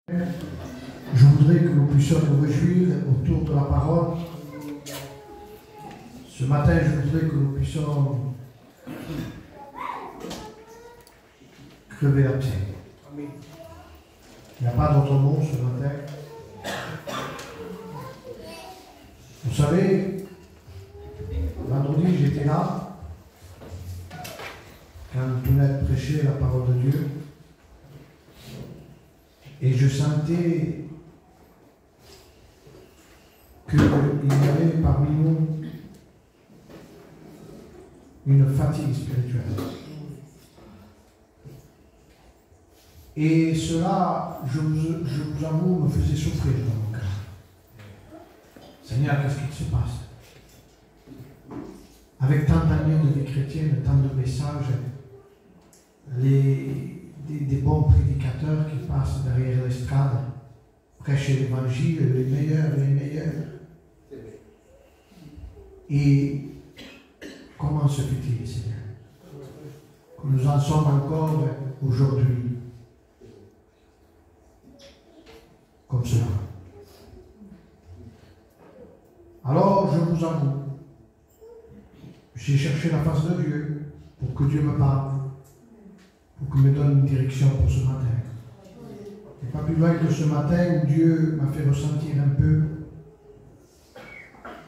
Je voudrais que nous puissions nous réjouir autour de la parole. Ce matin, je voudrais que nous puissions crever l'abcès. Il n'y a pas d'autre mot ce matin. Vous savez, vendredi, j'étais là, quand Tounette prêchait la parole de Dieu, et je sentais qu'il y avait parmi nous une fatigue spirituelle. Et cela, je vous avoue, me faisait souffrir dans mon cœur. Seigneur, qu'est-ce qui se passe? Avec tant d'années de vie chrétienne, tant de messages, des bons prédicateurs qui passent derrière l'estrade, prêcher l'évangile, les meilleurs. Et comment se fait-il, Seigneur, que nous en sommes encore aujourd'hui comme cela? Alors, je vous avoue, j'ai cherché la face de Dieu pour que Dieu me parle, pour qu'il me donne une direction pour ce matin. Et pas plus loin que ce matin où Dieu m'a fait ressentir un peu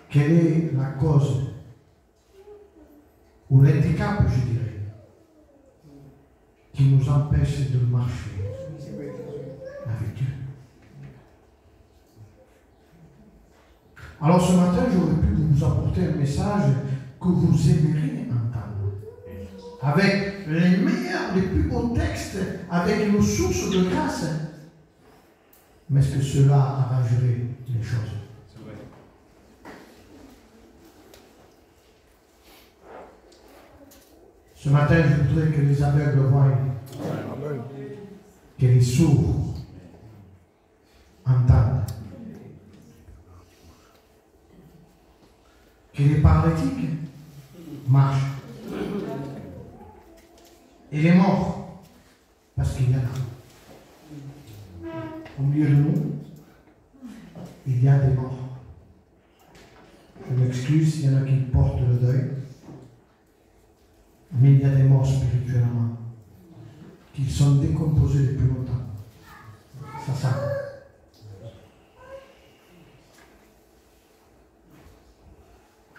quelle est la cause, ou l'handicap, je dirais, qui nous empêche de marcher avec Dieu. Alors ce matin, j'aurais pu vous apporter un message que vous aimeriez entendre, avec les meilleurs, les plus beaux textes, avec nos sources de grâce. Mais est-ce que cela arrangerait les choses? C'est vrai. Ce matin, je voudrais que les aveugles voient, que les sourds entendent, que les paralytiques marchent, et les morts, parce qu'il y en a. Au milieu de nous, il y a des morts. Je m'excuse s'il y en a qui portent le deuil, mais il y a des morts spirituellement, qui sont décomposés depuis longtemps. Ça.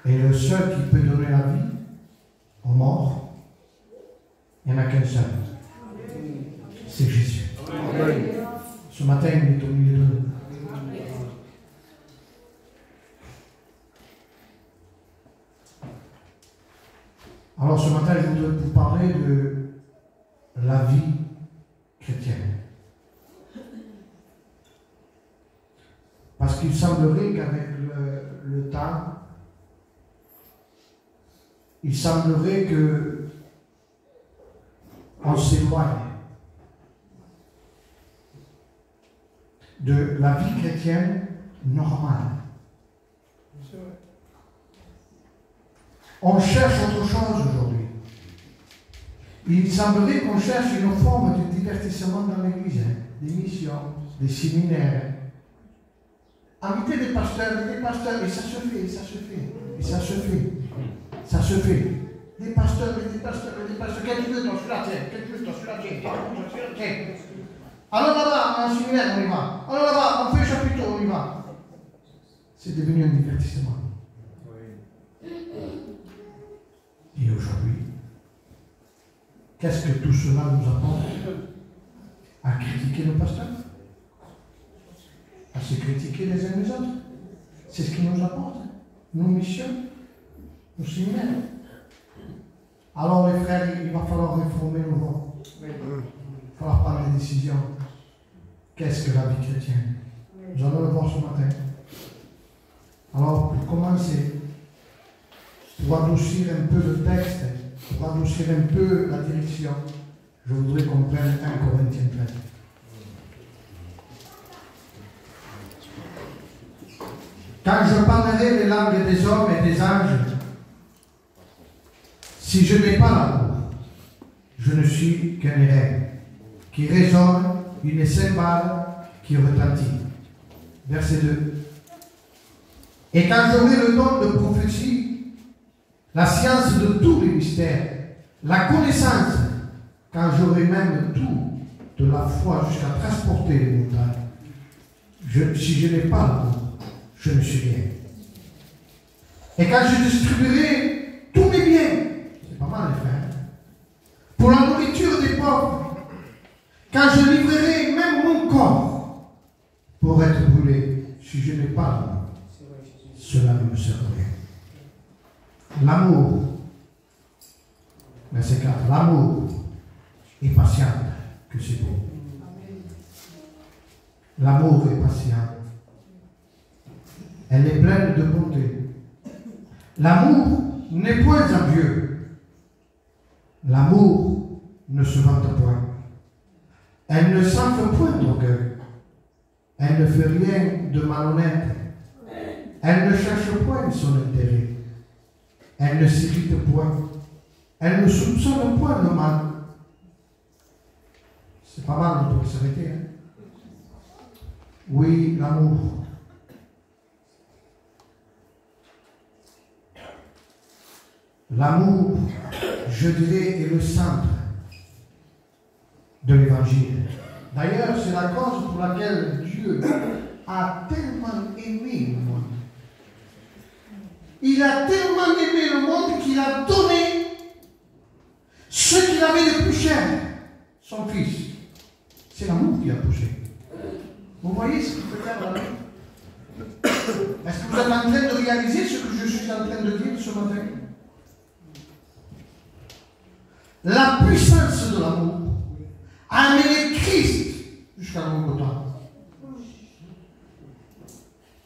Et le seul qui peut donner la vie aux morts, il n'y en a qu'un seul. C'est Jésus. Amen. Ce matin, il est au milieu de nous. Alors ce matin, je voudrais vous parler de la vie chrétienne. Parce qu'il semblerait qu'avec le temps, il semblerait que on s'éloigne de la vie chrétienne normale. On cherche autre chose aujourd'hui. Il semblerait qu'on cherche une forme de divertissement dans l'Église, des missions, des séminaires. Inviter des pasteurs, et ça se fait. Des pasteurs. Quel tu veux, toi, celui-là, tiens. Alors là-bas, en séminaire, on y va. Alors là-bas, on fait un chapitre, on y va. C'est devenu un divertissement. Et aujourd'hui, qu'est-ce que tout cela nous apporte? À critiquer nos pasteurs? À se critiquer les uns les autres? C'est ce qui nous apporte, nos missions, nos séminaires. Alors les frères, il va falloir réformer nos voies. Il va falloir prendre des décisions. Qu'est-ce que la vie chrétienne? Nous allons le voir ce matin. Alors pour commencer, pour adoucir un peu le texte, pour adoucir un peu la direction, je voudrais qu'on prenne 1 Corinthiens 13. Quand je parlerai les langues des hommes et des anges, si je n'ai pas l'amour, je ne suis qu'un érème qui résonne, une cymbale qui qui retentit. Verset 2. Et quand j'aurai le don de prophétie, la science de tous les mystères, la connaissance, quand j'aurai même tout, de la foi jusqu'à transporter les montagnes, si je n'ai pas l'amour, je ne suis rien. Et quand je distribuerai tous mes biens, c'est pas mal les frères, pour la nourriture des pauvres, quand je livrerai même mon corps pour être brûlé, si je n'ai pas l'amour, cela ne me sert à rien. L'amour, verset 4, l'amour est patient, que c'est beau. L'amour est patient. Elle est pleine de bonté. L'amour n'est point envieux. L'amour ne se vante point. Elle ne s'enfle point d'orgueil. Elle ne fait rien de malhonnête. Elle ne cherche point son intérêt. Elle ne s'irrite point. Elle ne soupçonne point le mal. C'est pas mal, on peut s'arrêter. Hein? Oui, l'amour. L'amour, je dirais, est le centre de l'évangile. D'ailleurs, c'est la cause pour laquelle Dieu a tellement aimé le monde. Il a tellement aimé le monde qu'il a donné ce qu'il avait de plus cher, son Fils. C'est l'amour qui a poussé. Vous voyez ce qu'il peut faire là? Est-ce que vous êtes en train de réaliser ce que je suis en train de dire ce matin? La puissance de l'amour a amené Christ jusqu'à Golgotha.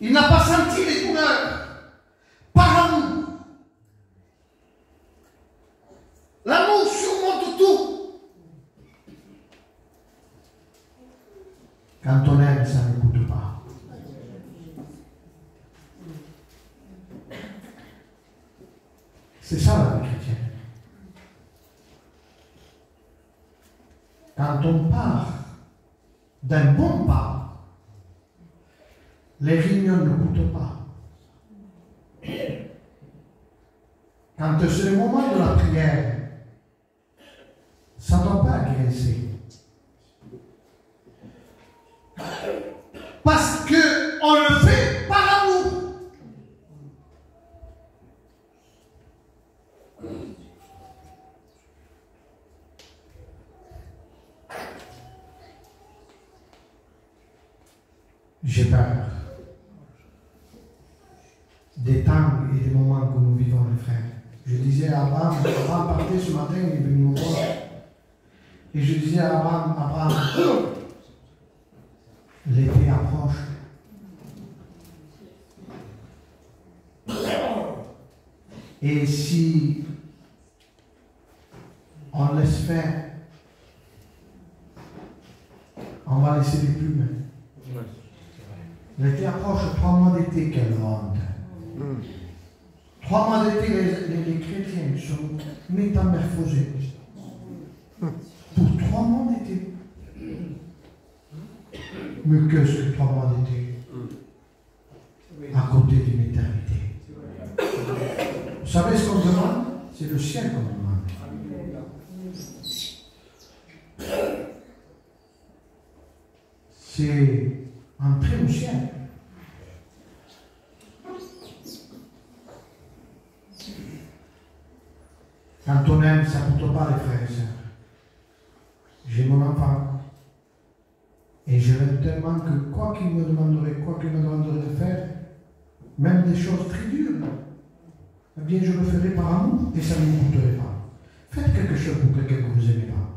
Il n'a pas senti les douleurs par amour. L'amour surmonte tout. Quand on aime, ça n'écoute pas. C'est ça la vie chrétienne. Quand on part d'un bon pas, les réunions ne coûtent pas. Quand c'est le moment de la prière, ça ne doit pas agresser. Parce qu'on le fait par amour. J'ai peur des temps et des moments que nous vivons, les frères. Je disais à Abraham partait ce matin, il est venu me voir. Et je disais à Abraham, l'été approche. Et si on laisse faire, on va laisser les plumes. L'été approche, 3 mois d'été, quelle honte. 3 mois d'été, les chrétiens sont métamorphosés. Pour 3 mois d'été. Mais qu'est-ce que 3 mois d'été? À côté d'une éternité. Vous savez ce qu'on demande? C'est le ciel qu'on demande. C'est entrer au ciel. Quand on aime, ça ne coûte pas, les frères et sœurs. J'ai mon enfant. Et je l'aime tellement que quoi qu'il me demanderait de faire, même des choses très dures, eh bien je le ferai par amour et ça ne me coûterait pas. Faites quelque chose pour quelqu'un que vous n'aimez pas.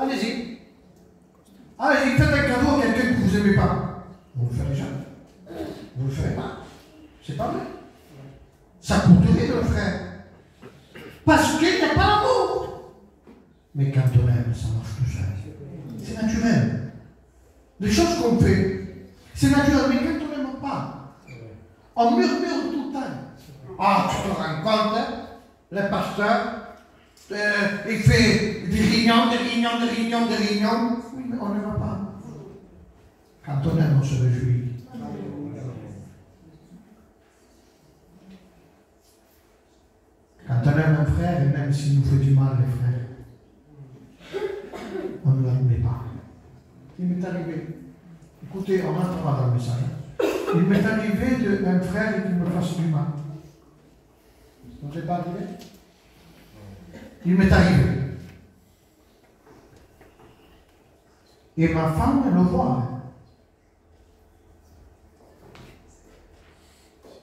Allez-y. Allez-y, faites un cadeau à quelqu'un que vous n'aimez pas. Vous le ferez jamais. Vous le ferez pas. C'est pas vrai. Ça coûterait de le faire. Parce qu'il n'y a pas l'amour. Mais quand on aime, ça marche tout seul. C'est naturel. Les choses qu'on fait, c'est naturel. Mais quand on n'aime pas, on murmure tout le temps. Ah, tu te rends compte, hein? Le pasteur, il fait des réunions. Oui, mais on ne va se réjouit. Quand on aime un frère, et même s'il nous fait du mal, les frères, on ne l'admet pas. Il m'est arrivé, écoutez, on entrera dans le message. Il m'est arrivé d'un frère qui me fasse du mal. Ça ne vous est pas arrivé? Il m'est arrivé. Et ma femme, elle le voit.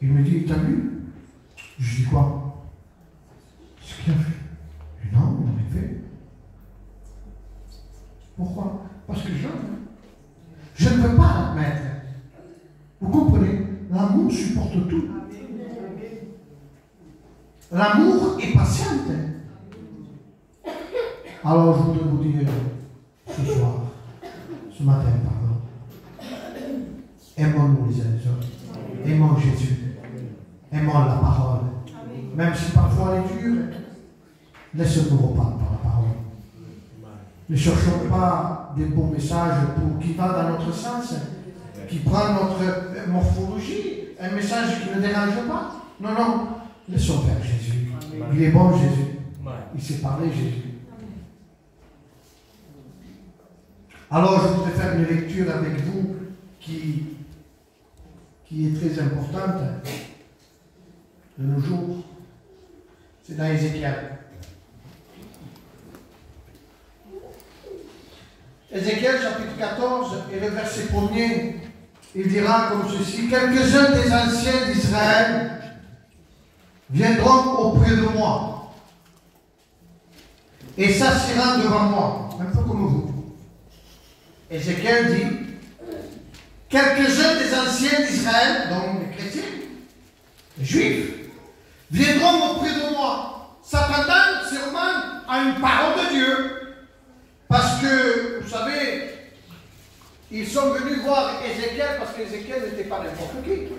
Il me dit, t'as vu? Je dis quoi? Ce qu'il a fait. Je dis, non, il n'a rien fait. Pourquoi? Parce que je ne veux pas l'admettre. Vous comprenez? L'amour supporte tout. L'amour est patiente. Alors je voudrais vous dire ce soir, ce matin, pardon, aimons-nous les uns les autres. Aimons Jésus. Aimons la parole. Même si parfois elle est dure, laissez-nous reprendre par la parole. Ne cherchons pas des beaux messages qui vont dans notre sens, qui prend notre morphologie, un message qui ne dérange pas. Non, non, laissons faire Jésus. Il est bon Jésus. Il sait parler Jésus. Alors je voudrais faire une lecture avec vous qui est très importante de nos jours. C'est dans Ézéchiel. Ézéchiel chapitre 14 et le verset 1er, il dira comme ceci: quelques-uns des anciens d'Israël viendront auprès de moi et s'assiront devant moi, un peu comme vous. Ézéchiel dit, quelques-uns des anciens d'Israël, donc les chrétiens, les juifs, viendront auprès de moi, s'attendant sûrement à une parole de Dieu. Parce que, vous savez, ils sont venus voir Ézéchiel parce qu'Ézéchiel n'était pas n'importe qui.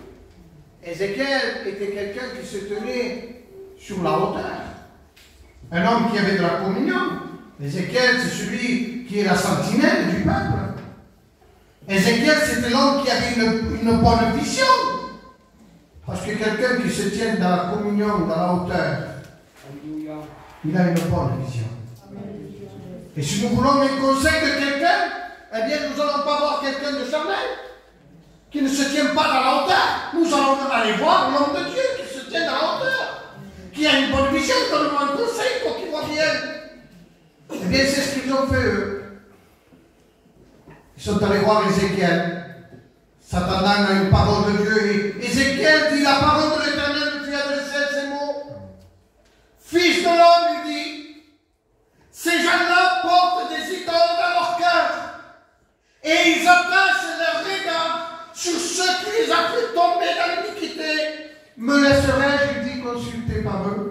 Ézéchiel était quelqu'un qui se tenait sur la hauteur. Un homme qui avait de la communion. Ézéchiel, c'est celui qui est la sentinelle du peuple. Ézéchiel, c'était l'homme qui avait une bonne vision. Parce que quelqu'un qui se tient dans la communion, dans la hauteur, il a une bonne vision. Et si nous voulons les conseils de quelqu'un, eh bien, nous n'allons pas voir quelqu'un de charnel, qui ne se tient pas dans la hauteur. Nous allons aller voir l'homme de Dieu qui se tient dans la hauteur, qui a une bonne vision, donne-moi un conseil pour qu'il voit bien. Eh bien, c'est ce qu'ils ont fait, eux. Ils sont allés voir Ézéchiel, s'attendant à une parole de Dieu. Et Ézéchiel dit, la parole de l'Éternel lui a adressé ces mots. Fils de l'homme, lui dit, ces gens-là portent des idoles dans leur cœur et ils attachent leur regard sur ceux qui les a fait tomber dans l'iniquité. Me laisserai-je, il dit, consulter par eux?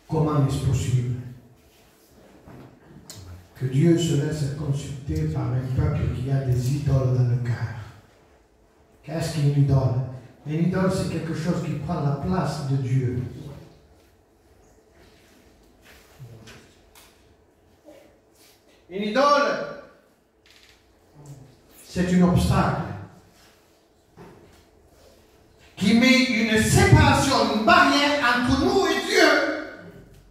Comment est-ce possible que Dieu se laisse consulter par un peuple qui a des idoles dans le cœur? Qu'est-ce qu'une idole? Une idole, c'est quelque chose qui prend la place de Dieu. Une idole, c'est un obstacle qui met une séparation, une barrière entre nous et Dieu.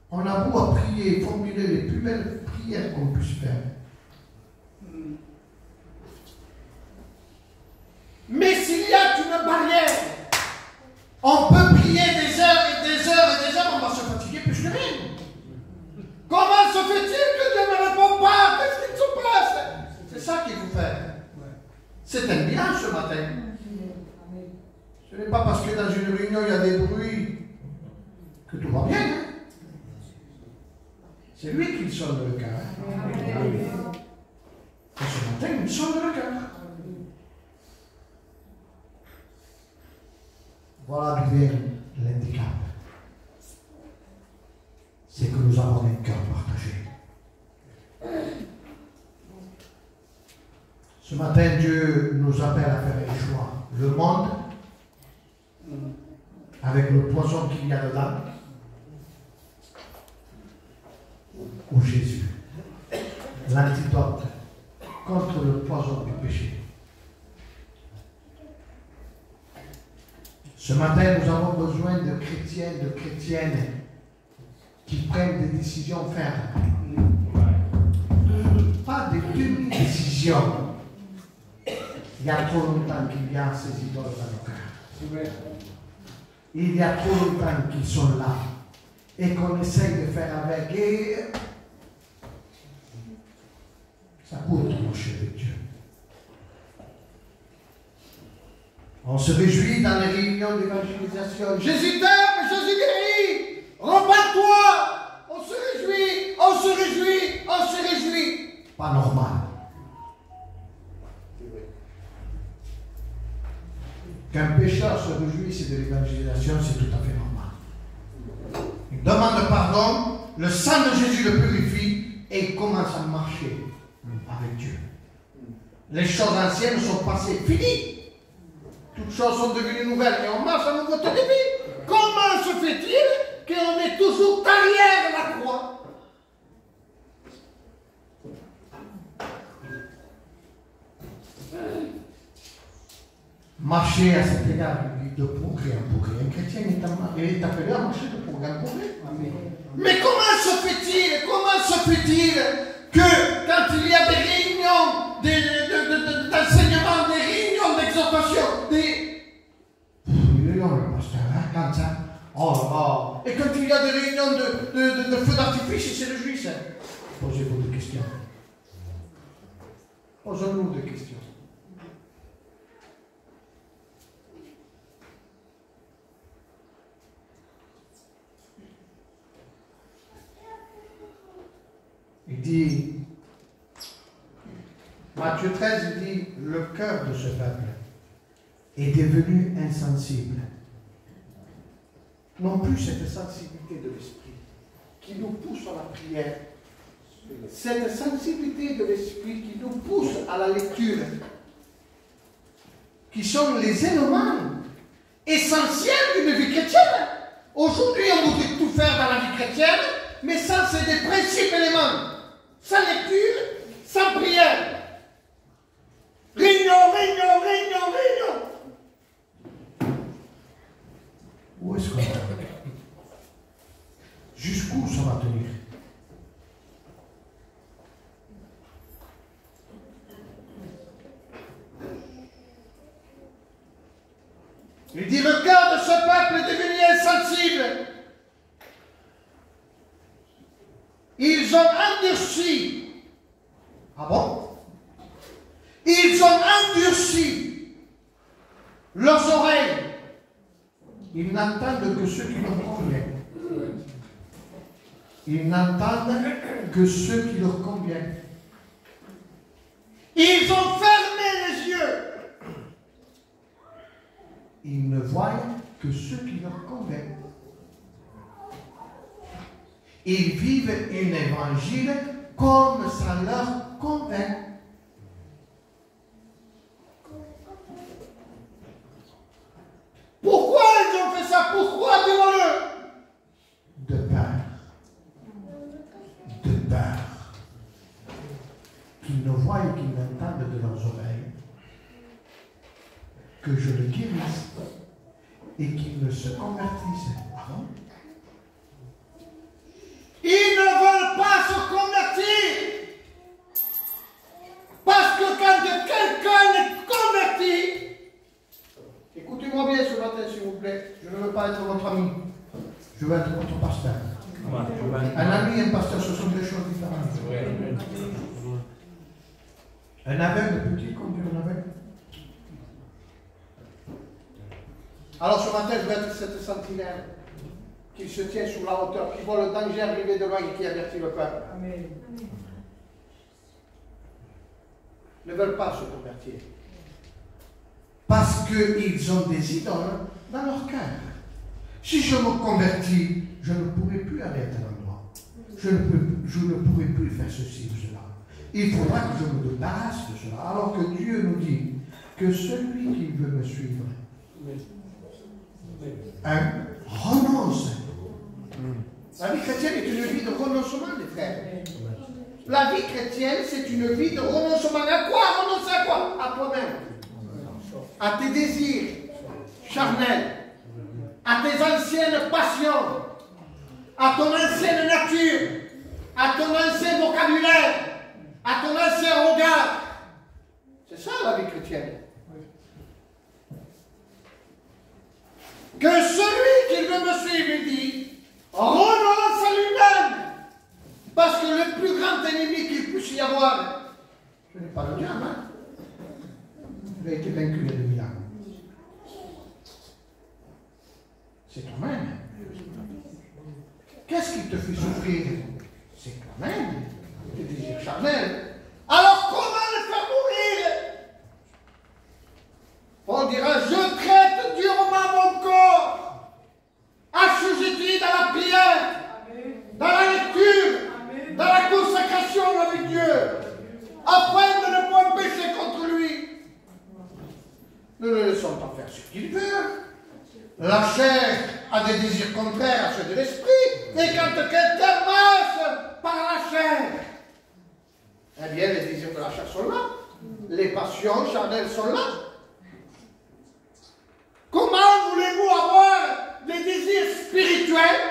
On a beau à prier, formuler les plus belles prières qu'on puisse faire. Mais s'il y a une barrière, on peut prier des heures et des heures et des heures, on va se fatiguer plus que rien. Comment se fait-il que Dieu ne répond pas? Qu'est-ce qu'il se passe? C'est ça qu'il faut faire. C'est un bien ce matin. Ce n'est pas parce que dans une réunion il y a des bruits que tout va bien. Hein? C'est lui qui sonne le cœur. Et ce matin, il sonne le cœur. Voilà d'où vient l'handicap. C'est que nous avons un cœur partagé. Ce matin, Dieu nous appelle à faire des choix. Le monde, avec le poison qu'il y a dedans, au Jésus, l'antidote contre le poison du péché. Ce matin, nous avons besoin de chrétiens, de chrétiennes qui prennent des décisions fermes. Pas des demi-décisions. Il y a trop longtemps qu'il y a ces idoles dans nos cœurs. Il y a trop longtemps qu'ils sont là et qu'on essaye de faire avec. Et ça coûte marcher avec Dieu. On se réjouit dans les réunions d'évangélisation. Jésus t'aime, Jésus guérit. Repars-toi. On se réjouit, on se réjouit, on se réjouit. Pas normal. Qu'un pécheur se réjouisse de l'évangélisation, c'est tout à fait normal. Il demande pardon, le sang de Jésus le purifie et il commence à marcher avec Dieu. Les choses anciennes sont passées, finies. Toutes choses sont devenues nouvelles et on marche à nouveau tout début. Comment se fait-il qu'on est toujours derrière la croix? Marcher à cet égard de progrès en progrès. Un chrétien est appelé à marcher de progrès en progrès. Mais comment se fait-il que quand il y a des réunions d'enseignement, des réunions d'exhortation, il est long le pasteur, hein, comme ça. Oh là là. Et quand il y a des réunions de feux d'artifice, il se réjouit, ça. Posez-vous des questions. Posons-nous des questions. Il dit, Matthieu 13, il dit, le cœur de ce peuple est devenu insensible. Non plus cette sensibilité de l'esprit qui nous pousse à la prière, cette sensibilité de l'esprit qui nous pousse à la lecture, qui sont les éléments essentiels d'une vie chrétienne. Aujourd'hui, on voudrait tout faire dans la vie chrétienne, mais ça, c'est des principes éléments. Sans lecture, sans prière. Réunion. Où est-ce qu'on va? Jusqu'où ça va tenir? Il dit, le cœur de ce peuple est devenu insensible. Ils ont endurci. Ah bon? Ils ont endurci leurs oreilles. Ils n'entendent que ce qui leur convient. Ils n'entendent que ce qui leur convient. Ils ont fermé les yeux. Ils ne voient que ce qui leur convient. Ils vivent un évangile comme ça leur convient. Pourquoi ils ont fait ça? Pourquoi, dis-moi-le? De peur. De peur. Qu'ils ne voient et qu'ils n'entendent de leurs oreilles que je le guérisse et qu'ils ne se convertissent. Ah bon? Ils ne veulent pas se convertir. Parce que quand quelqu'un est converti, écoutez-moi bien ce matin, s'il vous plaît, je ne veux pas être votre ami, je veux être votre pasteur. Un ami et un pasteur, ce sont deux choses différentes. Un aveugle peut-il conduire un aveugle? Alors ce matin, je vais être cette sentinelle qui se tient sur la hauteur, qui voit le danger arriver de loin et qui avertit le peuple. Amen. Ne veulent pas se convertir. Parce qu'ils ont des idoles dans leur cœur. Si je me convertis, je ne pourrai plus aller à tel endroit. Je ne pourrai plus faire ceci ou cela. Il faudra que je me débarrasse de cela. Alors que Dieu nous dit que celui qui veut me suivre, renonce La vie chrétienne est une vie de renoncement, les frères. La vie chrétienne, c'est une vie de renoncement. À quoi? Renoncer à quoi? À toi-même. À tes désirs charnels. À tes anciennes passions. À ton ancienne nature. À ton ancien vocabulaire. À ton ancien regard. C'est ça la vie chrétienne. Que celui qui veut me suivre, il dit, renonce à lui-même. Parce que le plus grand ennemi qu'il puisse y avoir, ce n'est pas le diable, hein. Il a été vaincu il y a 2000 ans. C'est toi-même. Qu'est-ce qui te fait souffrir? C'est toi-même. Tes désirs charnels. Alors comment le faire mourir? On dira, je traite durement mon corps, assujetti dans la prière, dans la lecture, dans la consacration avec Dieu, afin de ne point pécher contre lui. Nous le laissons pas faire ce qu'il veut. La chair a des désirs contraires à ceux de l'esprit, et quand quelqu'un marche par la chair, eh bien les désirs de la chair sont là, les passions charnelles sont là. Comment voulez-vous avoir des désirs spirituels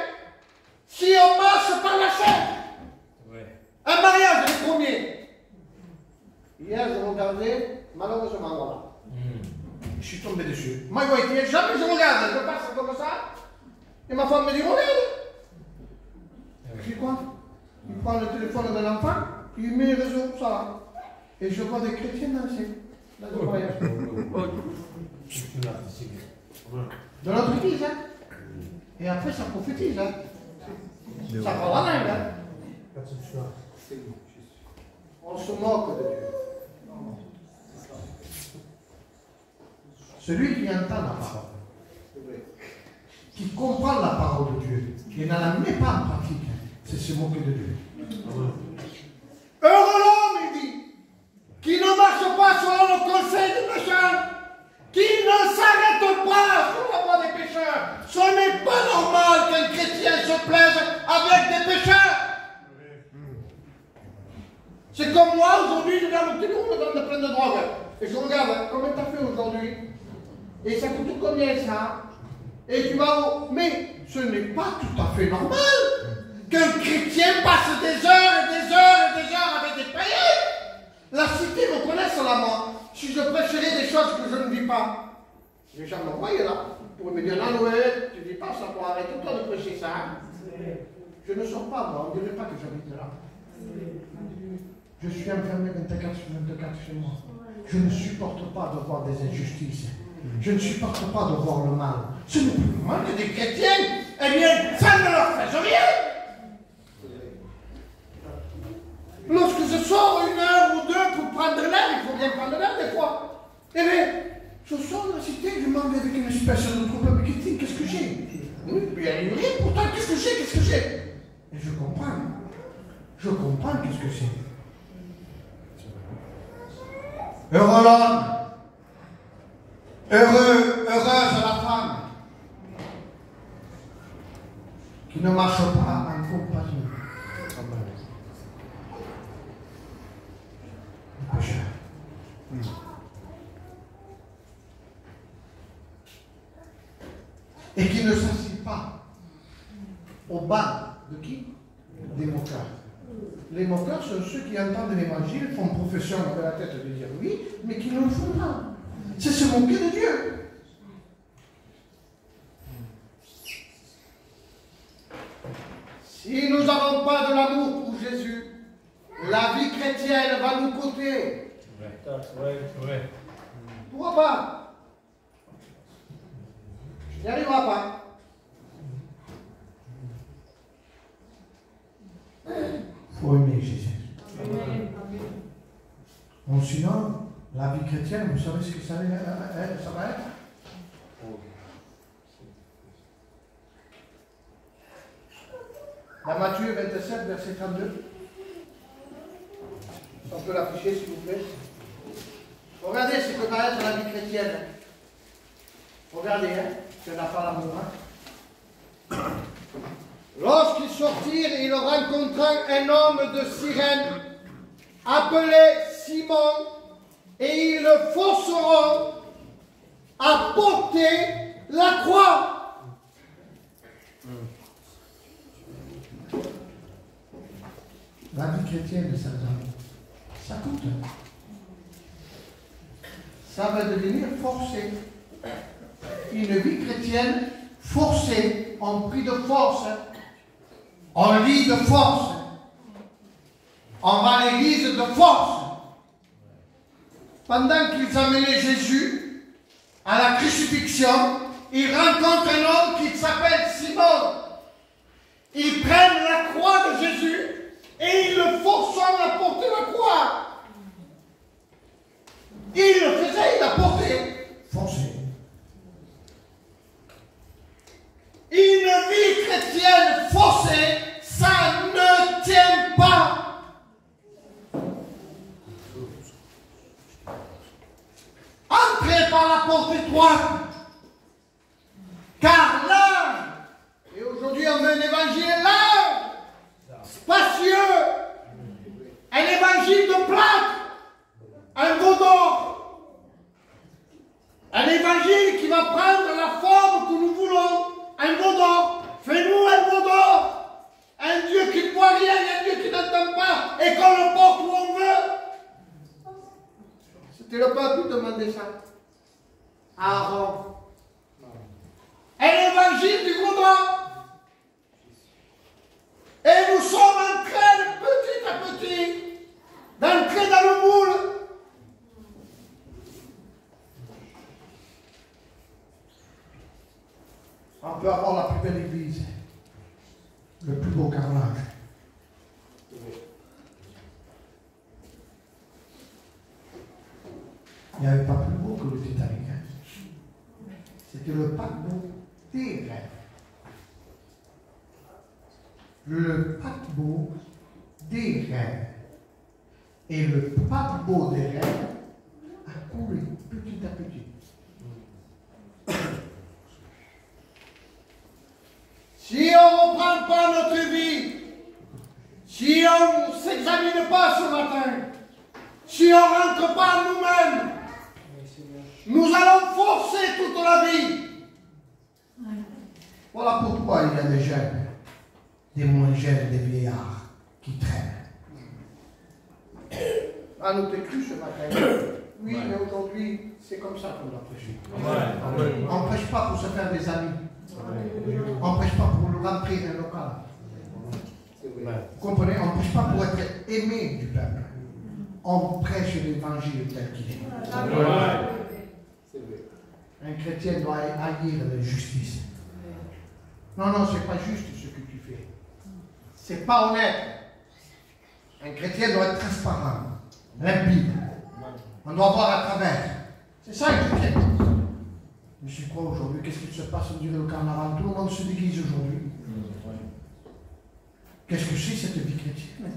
si on marche par la chair? Un mariage, le premier. Hier, je regardais, malheureusement, voilà. Je suis tombé dessus. Moi, jamais je regarde, je passe comme ça. Et ma femme me dit, regarde. Je dis quoi? Il prend le téléphone de l'enfant, il met les réseaux, ça va. Et je vois des chrétiens danser dans le mariage. De notre église, hein. Et après, ça prophétise, hein. Ça va la main, hein. On se moque de Dieu. Celui qui entend la parole, qui comprend la parole de Dieu, et ne la met pas en pratique, c'est se moquer de Dieu. Heureux l'homme, il dit, qui ne marche pas selon le conseil des pécheurs, qui ne s'arrête pas sur la voie des pécheurs. Ce n'est pas normal qu'un chrétien se plaise avec des pécheurs. C'est comme moi, aujourd'hui, je regarde le petit groupe de plein de drogue. Et je regarde, combien tu as fait aujourd'hui? Et ça coûte combien ça? Et tu vas... Mais ce n'est pas tout à fait normal qu'un chrétien passe des heures et des heures et des heures avec des païens. La cité me connaît cela, moi. Si je prêcherais des choses que je ne vis pas, les gens m'envoient là. Pour me dire, non, ouais, tu ne dis pas ça, pour arrêter toi de prêcher ça. Je ne sors pas, moi, on ne dirait pas que j'habite là. Je suis enfermé 24 sur 24 chez moi. Je ne supporte pas de voir des injustices. Je ne supporte pas de voir le mal. Ce n'est plus normal que des chrétiens, eh bien, ça ne leur fait rien. Lorsque je sors 1 heure ou 2 pour prendre l'air, il faut bien prendre l'air des fois. Eh bien, je sors de la cité, je m'en vais avec une espèce de troupe marketing. Qu'est-ce que j'ai? Oui, bien rien. Pourtant, qu'est-ce que j'ai? Qu'est-ce que j'ai? Et je comprends. Je comprends qu'est-ce que c'est. Heureux l'homme, heureuse la femme qui ne marche pas en compagnie du pécheur. Et qui ne s'assied pas au bas de qui? Des moqueurs. Les moqueurs sont ceux qui entendent l'évangile, font profession avec la tête de dire oui, mais qui ne le font pas. C'est se moquer de Dieu. Si nous n'avons pas de l'amour pour Jésus, la vie chrétienne va nous coûter. Pourquoi pas? Tu n'y arriveras pas. Il faut aimer Jésus. Bon, sinon, la vie chrétienne, vous savez ce que ça va être? Dans Matthieu 27, verset 32. On peut l'afficher, s'il vous plaît. Regardez ce que va être la vie chrétienne. Regardez, hein, si on n'a pas l'amour. Hein. Lorsqu'ils sortirent, ils rencontrèrent un homme de Cyrène, appelé Simon, et ils le forceront à porter la croix. La vie chrétienne, ça coûte. Ça va devenir forcé. Une vie chrétienne forcée, on prie de force, on lit de force, on va à l'église de force. Pendant qu'ils amenaient Jésus à la crucifixion, ils rencontrent un homme qui s'appelle Simon. Ils prennent la croix de Jésus et ils le forcent à porter la croix. Il le faisait, il la portait. Forcé. Une vie chrétienne forcée, ça ne tient pas. Entrez par la porte étroite. Car là, et aujourd'hui on veut un évangile là, spacieux, un évangile de plaque, un veau d'or, un évangile qui va prendre la forme que nous voulons, un veau d'or, fais-nous un veau d'or, un Dieu qui ne voit rien, un Dieu qui n'entend pas, et qu'on le porte où on veut. C'était le peuple qui demandait ça. Aaron. Un évangile du veau d'or. Et nous sommes en train de petit à petit d'entrer dans le moule. On peut avoir la plus belle église, le plus beau carrelage. Il n'y avait pas plus beau que le Titanic. C'était le paquebot des rêves. Le paquebot des rêves. Et le paquebot des rêves a coulé petit à petit. Si on ne reprend pas notre vie, si on ne s'examine pas ce matin, si on ne rentre pas en nous-mêmes, nous allons forcer toute la vie. Voilà pourquoi il y a des jeunes, des moins jeunes, des vieillards qui traînent. Ah, nous t'es cru ce matin. Oui, mais aujourd'hui, c'est comme ça qu'on doit prêcher. On ne prêche pas pour se faire des amis. On ne prêche pas pour rentrer un local. Vous comprenez? On ne prêche pas pour être aimé du peuple. On prêche l'évangile tel qu'il est. Un chrétien doit haïr la justice. Non, non, ce n'est pas juste ce que tu fais. Ce n'est pas honnête. Un chrétien doit être transparent, limpide. On doit voir à travers. C'est ça un chrétien. Mais c'est quoi aujourd'hui? Qu'est-ce qui se passe? On dirait le carnaval. Tout le monde se déguise aujourd'hui. Qu'est-ce que c'est cette vie chrétienne?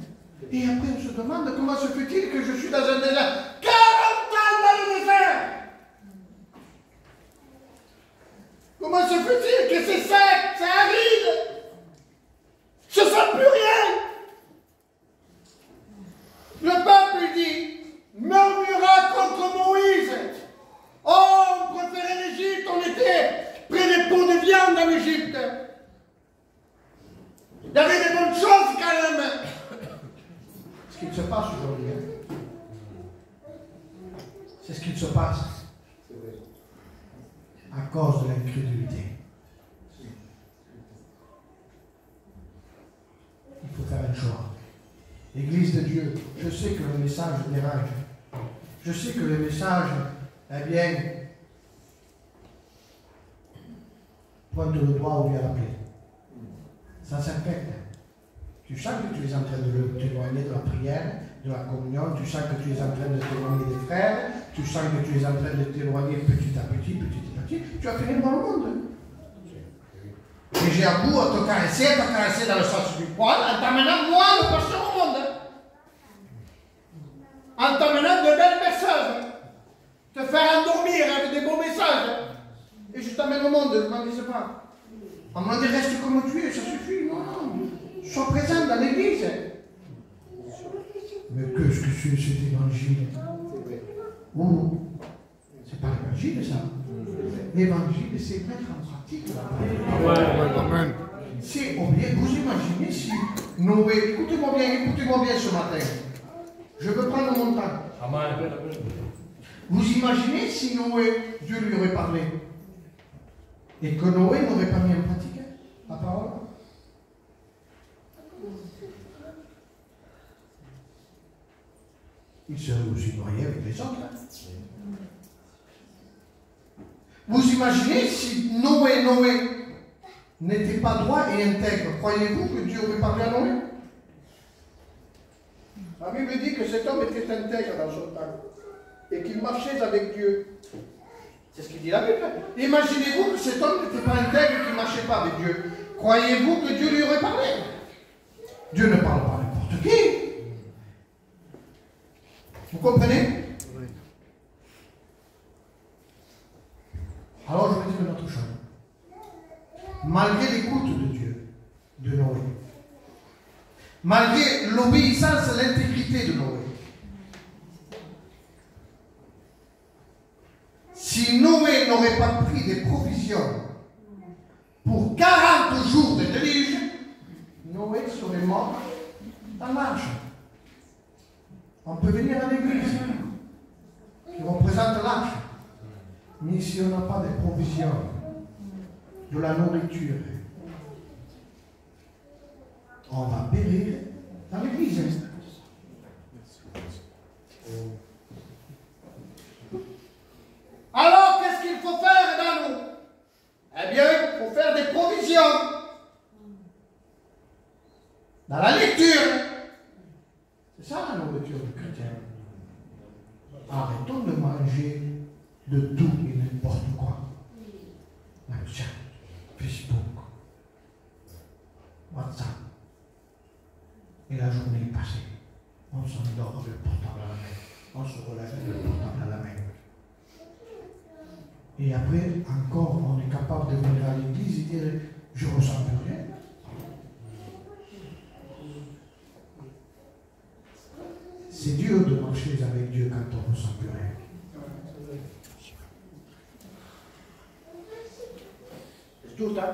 Et après on se demande comment se fait-il que je suis dans un désert? 40 ans dans le désert! Comment se fait-il que c'est sec, c'est aride? Je ne sens plus rien! Le peuple dit, murmura contre Moïse. Oh, on préférait l'Égypte, on était près des pots de viande en Égypte. Il y avait des bonnes choses quand même. Ce qu'il se passe aujourd'hui, c'est ce qu'il se passe à cause de l'incrédulité. Il faut faire un choix. L'Église de Dieu, je sais que le message dérange. Je sais que le message, eh bien, pointe le doigt où il y a la plaie. Ça s'infecte. Tu sens que tu es en train de t'éloigner de la prière, de la communion, tu sens que tu es en train de t'éloigner des frères, tu sens que tu es en train de t'éloigner petit à petit, tu vas finir dans le monde. Et j'ai un goût à te caresser dans le sens du poil, en t'amenant moi le pasteur au monde. En t'amenant de belles messages. Te faire endormir avec des beaux messages. Et je t'amène au monde, ne m'avise pas. On m'a dit reste comme tu es, ça suffit. Non, sois présente dans l'église. Mais qu'est-ce que c'est cet évangile? Oh, c'est pas l'évangile ça. L'évangile, c'est mettre en pratique la parole. Amen. C'est oublié. Vous imaginez si Noé, écoutez-moi bien ce matin. Je veux prendre mon temps. Amen. Vous imaginez si Noé, Dieu lui aurait parlé et que Noé n'aurait pas mis en pratique la parole? Il serait aussi noyé avec les autres. Vous imaginez si Noé n'était pas droit et intègre, croyez-vous que Dieu aurait parlé à Noé? La Bible dit que cet homme était intègre dans son temps et qu'il marchait avec Dieu. C'est ce qu'il dit la Bible. Imaginez-vous que cet homme n'était pas intègre et qu'il ne marchait pas avec Dieu. Croyez-vous que Dieu lui aurait parlé? Dieu ne parle pas à n'importe qui. Vous comprenez? Oui. Alors je vais dire une autre chose. Malgré l'écoute de Dieu, de Noé, malgré l'obéissance et l'intégrité de Noé, si Noé n'aurait pas pris des provisions pour 40 jours de déluge, Noé serait mort dans l'arche. On peut venir à l'église qui représente l'arche. Mais si on n'a pas de provisions, de la nourriture, on va périr dans l'église. Alors, qu'est-ce qu'il faut faire dans nous? Eh bien, il faut faire des provisions. Dans la lecture. C'est ça la nourriture du chrétien. Arrêtons de manger de tout et n'importe quoi. Tiens, Facebook, WhatsApp. Et la journée est passée. On s'endort avec le portable à la main. On se relève avec le portable à la main. Et après, encore, on est capable de venir à l'église et dire je ne ressens plus rien. C'est dur de marcher avec Dieu quand on ne ressent plus rien. C'est tout ça.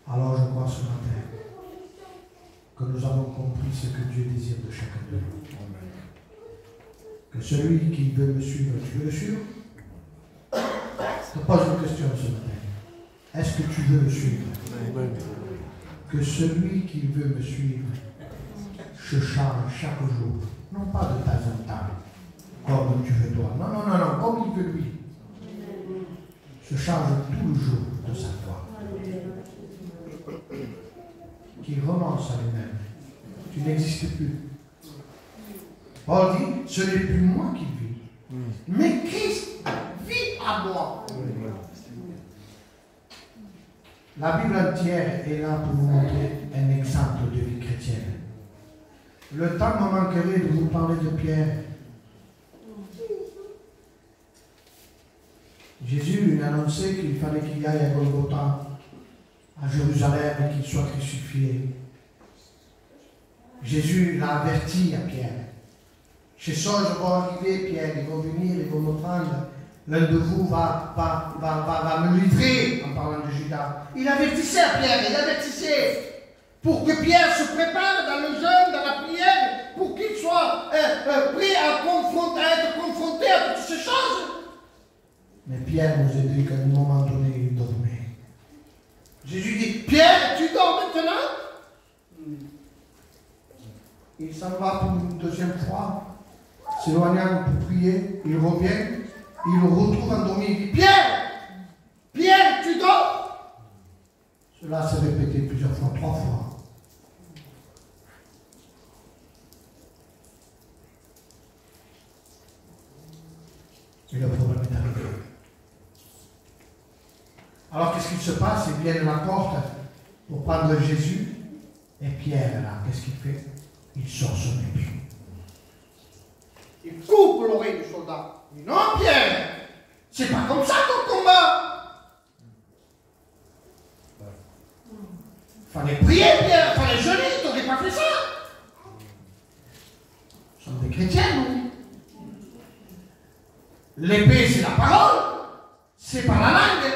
Alors je crois ce matin que nous avons compris ce que Dieu désire de chacun de nous. Que celui qui veut me suivre, tu veux le suivre? Je te pose une question ce matin. Est-ce que tu veux me suivre? Que celui qui veut me suivre se charge chaque jour, non pas de temps en temps, comme tu veux toi. Non, comme il veut lui. Se charge tout le jour de sa foi. Qu'il renonce à lui-même. Tu n'existes plus. Paul dit, ce n'est plus moi qui vis, mais Christ vit à moi. La Bible entière est là pour vous montrer un exemple de vie chrétienne. Le temps me manquerait de vous parler de Pierre. Jésus lui a annoncé qu'il fallait qu'il aille à Golgotha, à Jérusalem, et qu'il soit crucifié. Jésus l'a averti à Pierre. Ces choses vont arriver, Pierre, ils vont venir, ils vont me prendre. L'un de vous va me livrer, en parlant de Judas. Il avertissait à Pierre, il avertissait. Pour que Pierre se prépare dans le jeûne, dans la prière, pour qu'il soit prêt à être confronté à toutes ces choses. Mais Pierre nous a dit qu'à un moment donné, il dormait. Jésus dit, Pierre, tu dors maintenant? Il s'en va pour une deuxième fois, s'éloignant pour prier, il revient, il le retrouve endormi, il dit, Pierre, tu dors? Cela s'est répété plusieurs fois, 3 fois. Et le problème est arrivé. Alors qu'est-ce qu'il se passe? Il vient de la porte pour prendre Jésus. Et Pierre, là, qu'est-ce qu'il fait? Il sort son épée. Il coupe l'oreille du soldat. Il dit, non, Pierre, c'est pas comme ça ton combat. Fallait prier, Pierre, fallait jeûner, tu n'aurais pas fait ça. Nous sommes des chrétiens, nous. L'épée, c'est la parole, c'est pas la langue.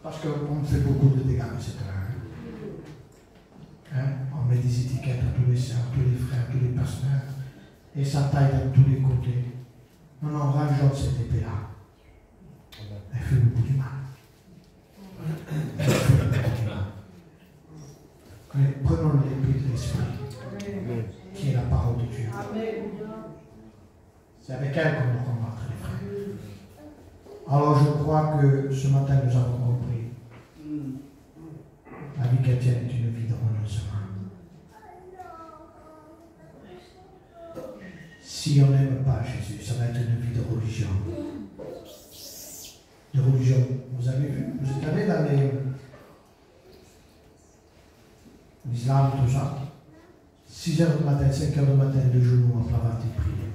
Parce qu'on fait beaucoup de dégâts, etc. Hein? On met des étiquettes à tous les sœurs, tous les frères, tous les pasteurs, et ça taille de tous les côtés. Non, rangeons cette épée-là. Elle fait beaucoup du mal. Elle fait beaucoup du mal. Mais prenons l'épée de l'esprit, qui est la parole de Dieu. C'est avec elle qu'on doit combattre, les frères. Alors je crois que ce matin nous avons compris. La vie chrétienne est une vie de renoncement. Si on n'aime pas Jésus, ça va être une vie de religion. De religion. Vous avez vu, vous êtes allé dans l'islam, tout ça. 6 heures du matin, 5 heures du matin, de genoux en plat et prier.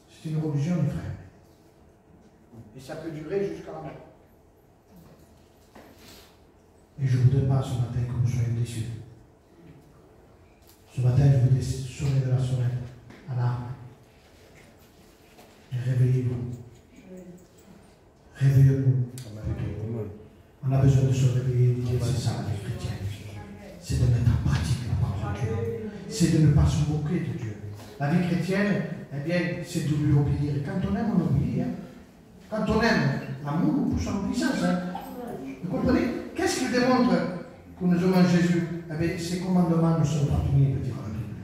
C'est une religion, mes frères. Et ça peut durer jusqu'à la mort. Et je ne voudrais pas ce matin que vous soyez déçus. Ce matin, je voudrais sonner de la sonnette à l'arme. Et réveillez-vous. Réveillez-vous. On a besoin de se réveiller et de dire c'est ça la vie chrétienne. C'est de mettre en pratique la parole de Dieu. C'est de ne pas se moquer de Dieu. La vie chrétienne, eh bien, c'est de lui obéir. Et quand on aime, on obéit. Hein. Quand on aime, l'amour nous pousse à l'obéissance. Hein. Vous comprenez? Qu'est-ce qui démontre que nous aimons Jésus? Eh bien, ses commandements ne sont pas pénibles, dit la Bible.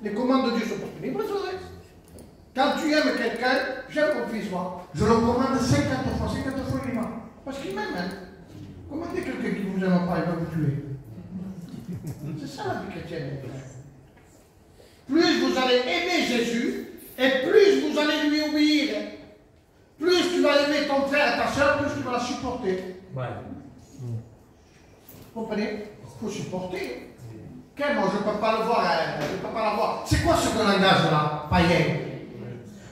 Les commandes de Dieu sont pas pénibles, c'est vrai. Quand tu aimes quelqu'un, j'aime mon fils, moi. Je le commande 50 fois il m'aime. Parce qu'il m'aime. Hein. Commandez quelqu'un qui ne vous aime pas, il va vous tuer. C'est ça la vie chrétienne. Plus vous allez aimer Jésus, et plus vous allez lui obéir. Plus tu vas aimer ton frère et ta soeur, plus tu vas la supporter. Ouais. Vous comprenez? Il faut supporter. Moi, je ne peux pas le voir. Hein. Je ne peux pas la voir. C'est quoi ce langage là, païen?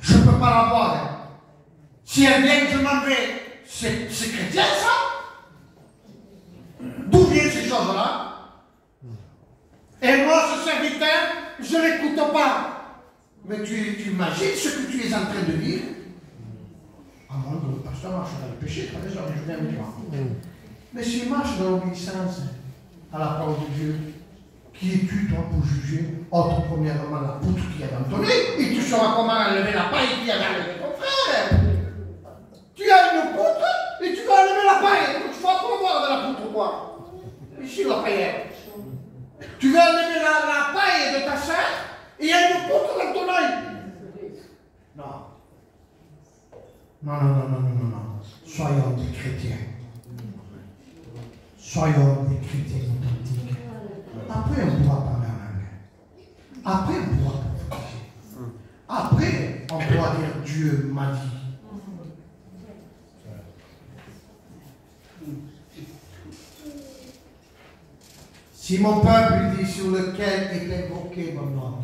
Je ne peux pas la voir. Hein. Si elle vient, je m'en vais. C'est chrétien ça? D'où viennent ces choses-là? Et moi, ce serviteur, je ne l'écoute pas. Mais tu imagines ce que tu es en train de vivre? À moins que le pasteur marche dans le péché, très bien, je viens avec toi. Mais s'il marche dans l'obéissance à la parole de Dieu, qui es-tu, toi, pour juger? Autre, premièrement, la poutre qui est dans ton nez, et tu sauras comment enlever la paille qui a enlevé ton frère. Tu as une poutre, et tu vas enlever la paille. Tu vas pas voir de la poutre, quoi. Ici, la paillette. Tu vas enlever la paille de ta sœur, et il y a une poutre dans ton œil. Non. Non. Soyons des chrétiens. Soyons des chrétiens authentiques. Après, on pourra parler en langue. Après, on pourra prophétiser. Après, on pourra dire Dieu m'a dit. Si mon peuple dit sur lequel est invoqué mon nom.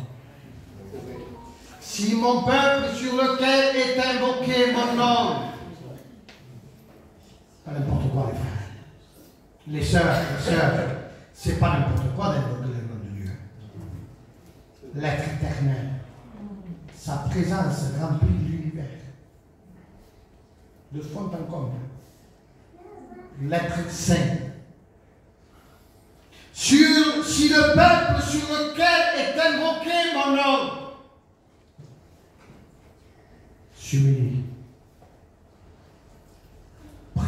Si mon peuple sur lequel est invoqué mon nom. Pas n'importe quoi, les frères. Les sœurs, c'est pas n'importe quoi d'invoquer le nom de Dieu. L'être éternel. Sa présence remplit l'univers. De fond en comble. L'être saint. Si le peuple sur lequel est invoqué mon nom s'humilie, prie,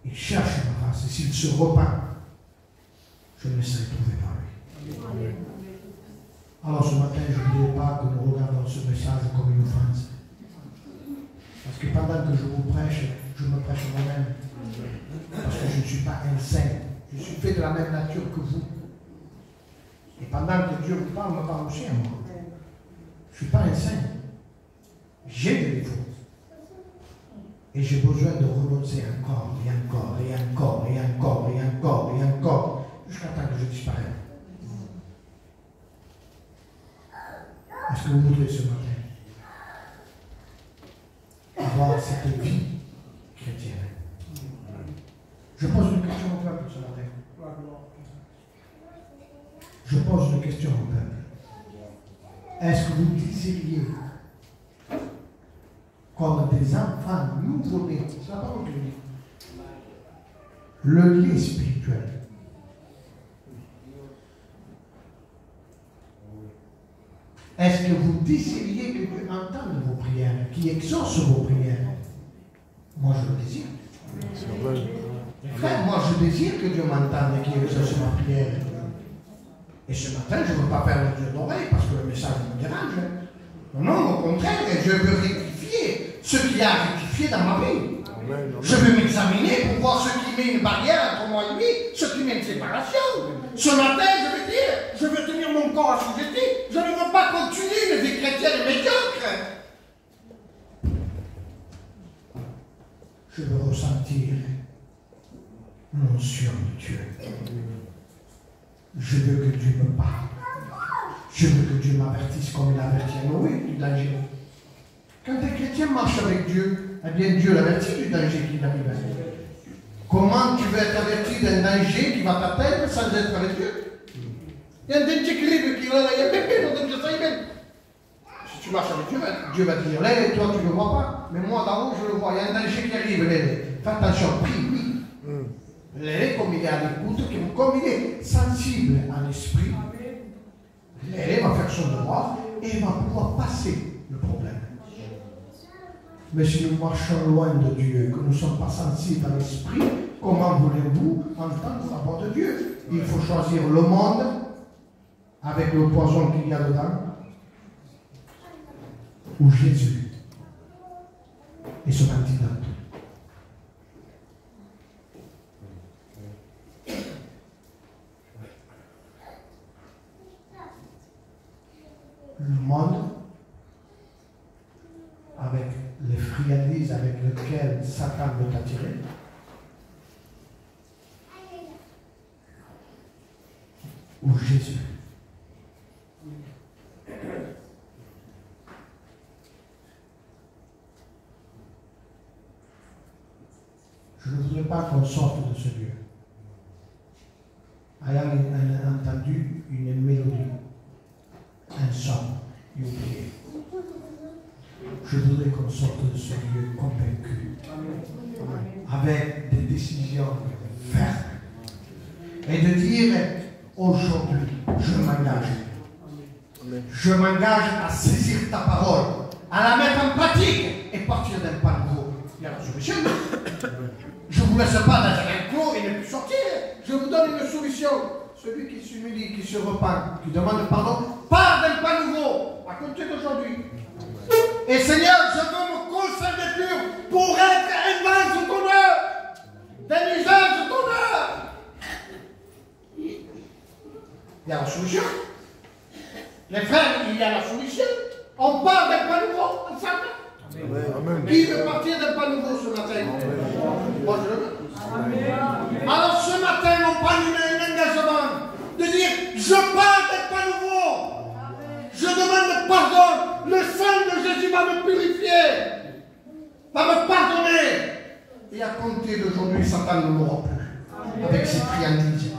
il cherche ma face, et s'il se repent, je me laisserai trouver par lui. Alors ce matin, je ne voudrais pas que nous regardions ce message comme une offense. Parce que pendant que je vous prêche, je me prêche moi-même. Parce que je ne suis pas un saint. Je suis fait de la même nature que vous. Et pendant que Dieu vous parle, me parle aussi à moi. Je ne suis pas un saint. J'ai des défauts. Et j'ai besoin de renoncer encore, et encore, et encore, et encore, et encore, et encore, jusqu'à temps que je disparais. Est-ce que vous voudrez ce matin avoir cette vie chrétienne? Je pose une question au peuple ce matin. Je pose une question au peuple. Est-ce que vous désiriez, comme des enfants nouveau-nés, c'est la parole de Dieu, le lien spirituel? Est-ce que vous désiriez que Dieu entende vos prières, qu'il exauce vos prières? Moi, je le désire. Frère, moi, je désire que Dieu m'entende et qu'il exauce ma prière. Et ce matin, je ne veux pas faire le Dieu d'oreille parce que le message me dérange. Non, au contraire, je veux rectifier ce qu'il y a à rectifier dans ma vie. Amen. Je veux m'examiner pour voir ce qui met une barrière entre moi et lui, ce qui met une séparation. Ce matin, je veux dire, je veux tenir mon corps assujetti. Je ne veux pas continuer une vie chrétienne médiocre. Je veux ressentir l'onction de Dieu. Je veux que Dieu me parle. Je veux que Dieu m'avertisse comme il avertit Noé du danger. Quand un chrétien marche avec Dieu, eh bien Dieu l'avertit du danger qui arrive. Comment tu veux être averti d'un danger qui va t'atteindre sans être avec Dieu? Il y a un danger terrible qui va là, il y a bébé dans le danger. Si tu marches avec Dieu, Dieu va te dire, là, toi tu ne le vois pas, mais moi d'en haut je le vois, il y a un danger qui arrive, fais attention, prie, oui. Comme il est à l'écoute, comme il est sensible à l'esprit, il va faire son devoir et il va pouvoir passer le problème. Mais si nous marchons loin de Dieu, que nous ne sommes pas sensibles à l'esprit, comment voulez-vous entendre la voix de Dieu? Il faut choisir le monde avec le poison qu'il y a dedans, ou Jésus et son antidote. Le monde, avec les friandises avec lesquelles Satan veut t'attirer, ou Jésus. Je ne voudrais pas qu'on sorte de ce lieu ayant entendu une mélodie, un son et oublié. Je voudrais qu'on sorte de ce lieu convaincu, avec des décisions fermes, et de dire aujourd'hui, je m'engage. Je m'engage à saisir ta parole, à la mettre en pratique et partir d'un pas nouveau. Il y a la solution. Je ne vous laisse pas dans un clos et ne plus sortir. Je vous donne une solution. Celui qui s'humilie, qui se repent, qui demande pardon, part d'un pas nouveau, à compter d'aujourd'hui. Et Seigneur, je veux me conserver pur pour être un vase de ton œuvre, d'un usage de ton œuvre. Il y a la solution. Les frères, il y a la solution. On part d'un pas nouveau ensemble. Amen. Qui veut partir d'un pas nouveau ce matin? Amen. Moi, je le veux. Amen. Alors ce matin, on prend un engagement de dire, je pars d'un pas nouveau. Amen. Je demande pardon. Le sang de Jésus va me purifier, va me pardonner. Et à compter d'aujourd'hui, Satan ne m'aura plus. Avec ses friandises.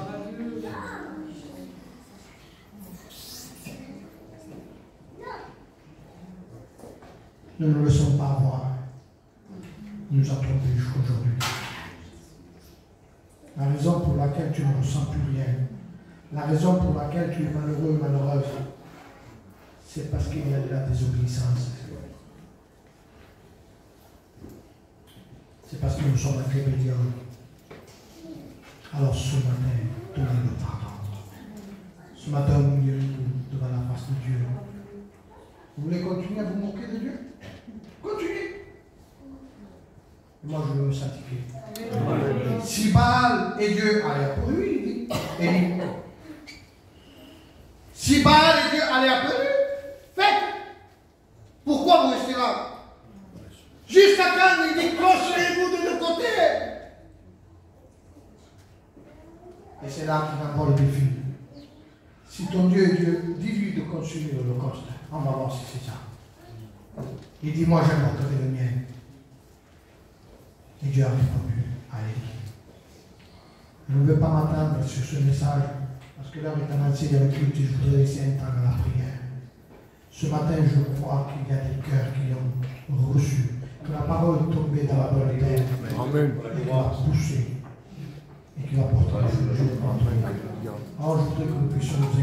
Ne nous laissons pas avoir. Il nous a trompés jusqu'aujourd'hui. La raison pour laquelle tu ne ressens plus rien, la raison pour laquelle tu es malheureux, malheureuse, c'est parce qu'il y a de la désobéissance. C'est parce que nous sommes en rébellion. Alors ce matin, donnez-le pardon. Ce matin, au milieu de nous, devant la face de Dieu. Vous voulez continuer à vous moquer de Dieu? Continuez. Moi, je veux me sanctifier. Si Baal et Dieu allaient après lui, il dit, Élie. Si Baal et Dieu allaient après lui, faites. Pourquoi vous restez là? Jusqu'à quand il dit, clochez-vous de deux côtés. Et c'est là qu'il envoie le défi. Si ton Dieu est Dieu, dis-lui de continuer l'Holocauste. On va voir si c'est ça. Il dit, moi j'apporterai le mien. Et Dieu a répondu à Élie. Je ne veux pas m'attendre sur ce message, parce que l'heure est avancée dans le culte et je voudrais laisser un temps à la prière. Ce matin, je crois qu'il y a des cœurs qui ont reçu, que la parole est tombée dans la bonne terre, Amen. et qui va pousser, et qui va porter la fruit. Alors, je voudrais que nous puissions nous